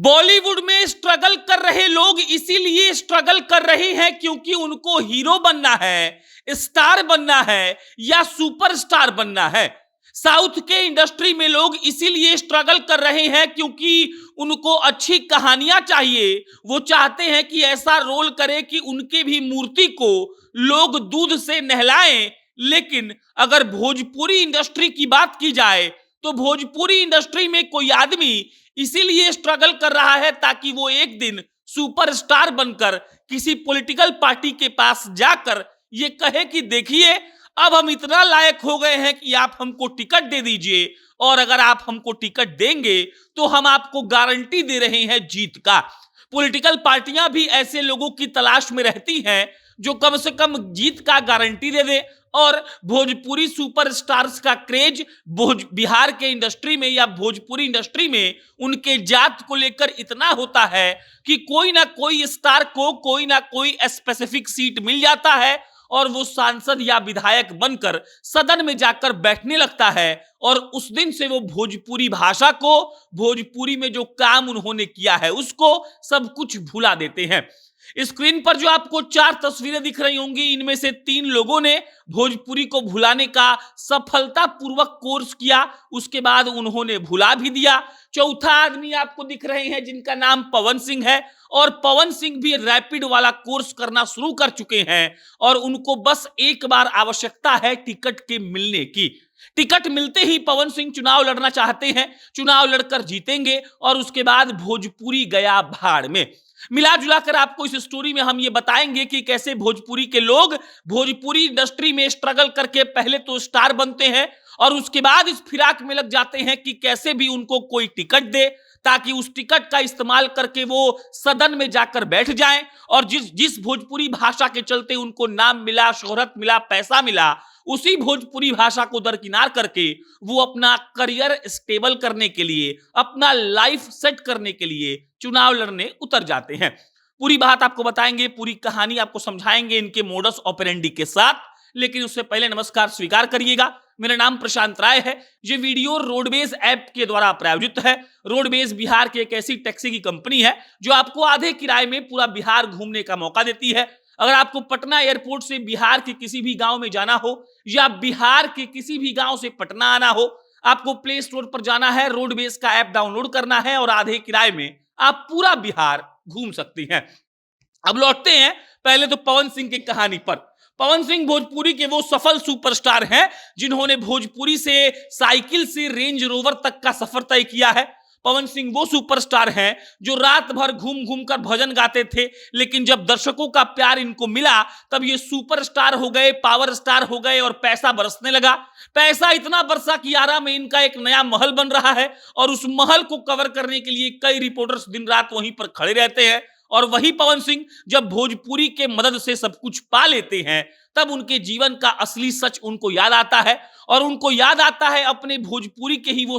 बॉलीवुड में स्ट्रगल कर रहे लोग इसीलिए स्ट्रगल कर रहे हैं क्योंकि उनको हीरो बनना है, स्टार बनना है या सुपरस्टार बनना है। साउथ के इंडस्ट्री में लोग इसीलिए स्ट्रगल कर रहे हैं क्योंकि उनको अच्छी कहानियां चाहिए। वो चाहते हैं कि ऐसा रोल करे कि उनके भी मूर्ति को लोग दूध से नहलाएं। लेकिन अगर भोजपुरी इंडस्ट्री की बात की जाए तो भोजपुरी इंडस्ट्री में कोई आदमी इसीलिए स्ट्रगल कर रहा है ताकि वो एक दिन सुपरस्टार बनकर किसी पॉलिटिकल पार्टी के पास जाकर ये कहे कि देखिए अब हम इतना लायक हो गए हैं कि आप हमको टिकट दे दीजिए, और अगर आप हमको टिकट देंगे तो हम आपको गारंटी दे रहे हैं जीत का। पॉलिटिकल पार्टियां भी ऐसे लोगों की तलाश में रहती हैं जो कम से कम जीत का गारंटी दे दे। और भोजपुरी सुपरस्टार्स का क्रेज बिहार के इंडस्ट्री में या भोजपुरी इंडस्ट्री में उनके जात को लेकर इतना होता है कि कोई ना कोई स्टार को कोई ना कोई स्पेसिफिक सीट मिल जाता है और वो सांसद या विधायक बनकर सदन में जाकर बैठने लगता है। और उस दिन से वो भोजपुरी भाषा को, भोजपुरी में जो काम उन्होंने किया है उसको सब कुछ भुला देते हैं। स्क्रीन पर जो आपको 4 तस्वीरें दिख रही होंगी, इनमें से 3 लोगों ने भोजपुरी को भुलाने का सफलतापूर्वक कोर्स किया, उसके बाद उन्होंने भुला भी दिया। चौथा आदमी आपको दिख रहे हैं जिनका नाम पवन सिंह है, और पवन सिंह भी रैपिड वाला कोर्स करना शुरू कर चुके हैं और उनको बस एक बार आवश्यकता है टिकट के मिलने की। टिकट मिलते ही पवन सिंह चुनाव लड़ना चाहते हैं, चुनाव लड़कर जीतेंगे और उसके बाद भोजपुरी गया भाड़ में। मिला जुलाकर आपको इस स्टोरी में हम ये बताएंगे कि कैसे भोजपुरी के लोग भोजपुरी इंडस्ट्री में स्ट्रगल करके पहले तो स्टार बनते हैं और उसके बाद इस फिराक में लग जाते हैं कि कैसे भी उनको कोई टिकट दे ताकि उस टिकट का इस्तेमाल करके वो सदन में जाकर बैठ जाएं। और जिस भोजपुरी भाषा के चलते उनको नाम मिला, शोहरत मिला, पैसा मिला, उसी भोजपुरी भाषा को दरकिनार करके वो अपना करियर स्टेबल करने के लिए, अपना लाइफ सेट करने के लिए चुनाव लड़ने उतर जाते हैं। पूरी बात आपको बताएंगे, पूरी कहानी आपको समझाएंगे इनके मोडस ऑपरेंडी के साथ। लेकिन उससे पहले नमस्कार स्वीकार करिएगा, मेरा नाम प्रशांत राय है। ये वीडियो रोडवेज ऐप के द्वारा प्रायोजित है। रोडवेज बिहार की एक ऐसी टैक्सी की कंपनी है जो आपको आधे किराए में पूरा बिहार घूमने का मौका देती है। अगर आपको पटना एयरपोर्ट से बिहार के किसी भी गांव में जाना हो या बिहार के किसी भी गांव से पटना आना हो, आपको प्ले स्टोर पर जाना है, रोडवेज का ऐप डाउनलोड करना है और आधे किराए में आप पूरा बिहार घूम सकते हैं। अब लौटते हैं पहले तो पवन सिंह की कहानी पर। पवन सिंह भोजपुरी के वो सफल सुपरस्टार हैं जिन्होंने भोजपुरी से साइकिल से रेंज रोवर तक का सफर तय किया है। पवन सिंह वो सुपरस्टार हैं जो रात भर घूम घूम कर भजन गाते थे, लेकिन जब दर्शकों का प्यार इनको मिला तब ये सुपरस्टार हो गए, पावर स्टार हो गए और पैसा बरसने लगा। पैसा इतना बरसा कि आरा में इनका एक नया महल बन रहा है और उस महल को कवर करने के लिए कई रिपोर्टर्स दिन रात वहीं पर खड़े रहते हैं। और वही पवन सिंह जब भोजपुरी के मदद से सब कुछ पा लेते हैं तब उनके जीवन का असली सच उनको याद आता है, और उनको याद आता है अपने भोजपुरी के ही वो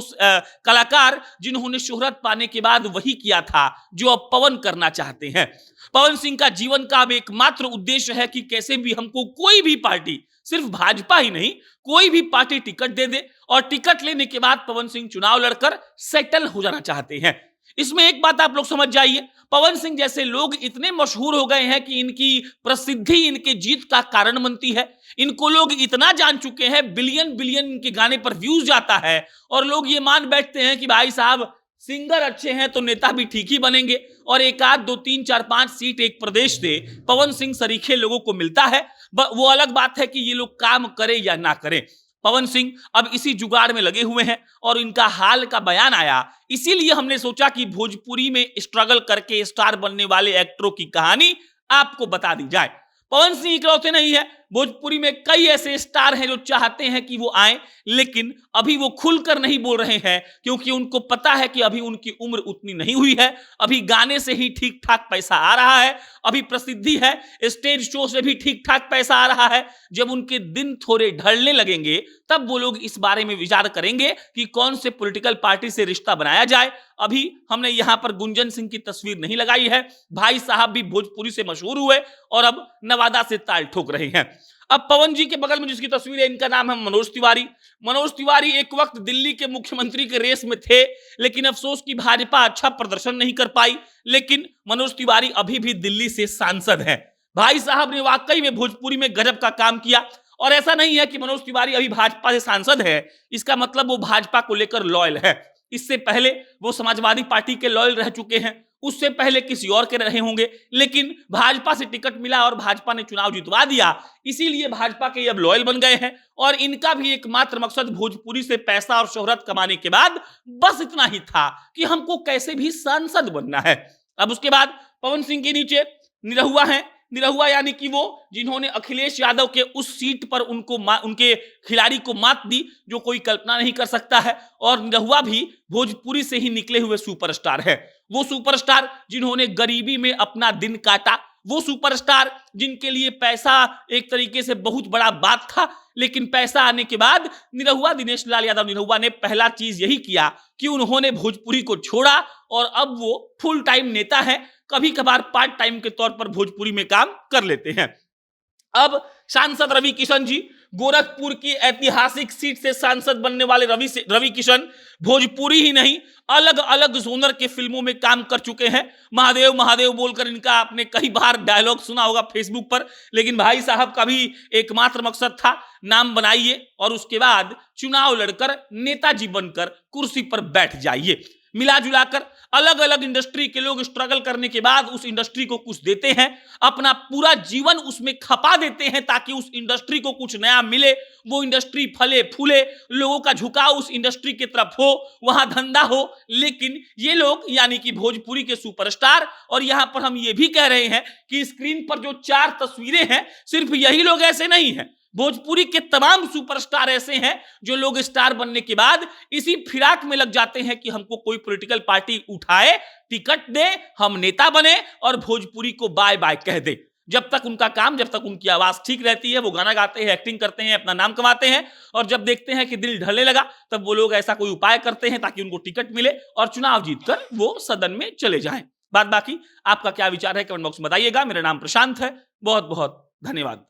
कलाकार जिन्होंने शोहरत पाने के बाद वही किया था जो अब पवन करना चाहते हैं। पवन सिंह का जीवन का अब एकमात्र उद्देश्य है कि कैसे भी हमको कोई भी पार्टी, सिर्फ भाजपा ही नहीं, कोई भी पार्टी टिकट दे दे, और टिकट लेने के बाद पवन सिंह चुनाव लड़कर सेटल हो जाना चाहते हैं। इसमें एक बात आप लोग समझ जाइए, पवन सिंह जैसे लोग इतने मशहूर हो गए हैं कि इनकी प्रसिद्धि इनके जीत का कारण बनती है। इनको लोग इतना जान चुके हैं, बिलियन बिलियन इनके गाने पर व्यूज जाता है और लोग ये मान बैठते हैं कि भाई साहब सिंगर अच्छे हैं तो नेता भी ठीक ही बनेंगे, और एक आध 2 3 4 5 सीट एक प्रदेश से पवन सिंह सरीखे लोगों को मिलता है। वो अलग बात है कि ये लोग काम करें या ना करें। पवन सिंह अब इसी जुगाड़ में लगे हुए हैं और इनका हाल का बयान आया, इसीलिए हमने सोचा कि भोजपुरी में स्ट्रगल करके स्टार बनने वाले एक्टरों की कहानी आपको बता दी जाए। पवन सिंह इकलौते नहीं है, भोजपुरी में कई ऐसे स्टार हैं जो चाहते हैं कि वो आए, लेकिन अभी वो खुलकर नहीं बोल रहे हैं क्योंकि उनको पता है कि अभी उनकी उम्र उतनी नहीं हुई है। अभी गाने से ही ठीक ठाक पैसा आ रहा है, अभी प्रसिद्धि है, स्टेज शो से भी ठीक ठाक पैसा आ रहा है। जब उनके दिन थोड़े ढलने लगेंगे तब वो लोग इस बारे में विचार करेंगे कि कौन से पॉलिटिकल पार्टी से रिश्ता बनाया जाए। अभी हमने यहां पर गुंजन सिंह की तस्वीर नहीं लगाई है, भाई साहब भी भोजपुरी से मशहूर हुए और अब नवादा से ताल ठोक रहे हैं। अब पवन जी के बगल में जिसकी तस्वीर है, इनका नाम है मनोज तिवारी। मनोज तिवारी एक वक्त दिल्ली के मुख्यमंत्री के रेस में थे, लेकिन अफसोस की भाजपा अच्छा प्रदर्शन नहीं कर पाई। लेकिन मनोज तिवारी अभी भी दिल्ली से सांसद हैं। भाई साहब ने वाकई में भोजपुरी में गजब का काम किया। और ऐसा नहीं है कि मनोज तिवारी अभी भाजपा से सांसद है, इसका मतलब वो भाजपा को लेकर लॉयल है। इससे पहले वो समाजवादी पार्टी के लॉयल रह चुके हैं, उससे पहले किसी और के रहे होंगे, लेकिन भाजपा से टिकट मिला और भाजपा ने चुनाव जितवा दिया, इसीलिए भाजपा के अब लॉयल बन गए हैं। और इनका भी एकमात्र मकसद भोजपुरी से पैसा और शोहरत कमाने के बाद बस इतना ही था कि हमको कैसे भी सांसद बनना है। अब उसके बाद पवन सिंह के नीचे निरहुआ हैं। निरहुआ यानी कि वो जिन्होंने अखिलेश यादव के उस सीट पर उनके खिलाड़ी को मात दी, जो कोई कल्पना नहीं कर सकता है। और निरहुआ भी भोजपुरी से ही निकले हुए सुपरस्टार है। वो सुपरस्टार जिन्होंने गरीबी में अपना दिन काटा, वो सुपरस्टार जिनके लिए पैसा एक तरीके से बहुत बड़ा बात था, लेकिन पैसा आने के बाद निरहुआ, दिनेश लाल यादव निरहुआ ने पहला चीज यही किया कि उन्होंने भोजपुरी को छोड़ा और अब वो फुल टाइम नेता है। कभी कभार पार्ट टाइम के तौर पर भोजपुरी में काम कर लेते हैं। अब सांसद रवि किशन जी, गोरखपुर की ऐतिहासिक सीट से सांसद बनने वाले रवि किशन भोजपुरी ही नहीं, अलग अलग जोनर के फिल्मों में काम कर चुके हैं। महादेव महादेव बोलकर इनका आपने कई बार डायलॉग सुना होगा फेसबुक पर। लेकिन भाई साहब का भी एकमात्र मकसद था, नाम बनाइए और उसके बाद चुनाव लड़कर नेताजी बनकर कुर्सी पर बैठ जाइए। मिला जुलाकर अलग अलग इंडस्ट्री के लोग स्ट्रगल करने के बाद उस इंडस्ट्री को कुछ देते हैं, अपना पूरा जीवन उसमें खपा देते हैं ताकि उस इंडस्ट्री को कुछ नया मिले, वो इंडस्ट्री फले फूले, लोगों का झुकाव उस इंडस्ट्री की तरफ हो, वहां धंधा हो। लेकिन ये लोग यानी कि भोजपुरी के सुपरस्टार, और यहां पर हम ये भी कह रहे हैं कि स्क्रीन पर जो 4 तस्वीरें हैं, सिर्फ यही लोग ऐसे नहीं हैं। भोजपुरी के तमाम सुपरस्टार ऐसे हैं जो लोग स्टार बनने के बाद इसी फिराक में लग जाते हैं कि हमको कोई पॉलिटिकल पार्टी उठाए, टिकट दे, हम नेता बने और भोजपुरी को बाय बाय कह दे। जब तक उनका काम, जब तक उनकी आवाज ठीक रहती है, वो गाना गाते हैं, एक्टिंग करते हैं, अपना नाम कमाते हैं। और जब देखते हैं कि दिल ढलने लगा, तब वो लोग ऐसा कोई उपाय करते हैं ताकि उनको टिकट मिले और चुनाव जीतकर वो सदन में चले जाएं। बात बाकी आपका क्या विचार है कमेंट बॉक्स में बताइएगा। मेरा नाम प्रशांत है। बहुत बहुत धन्यवाद।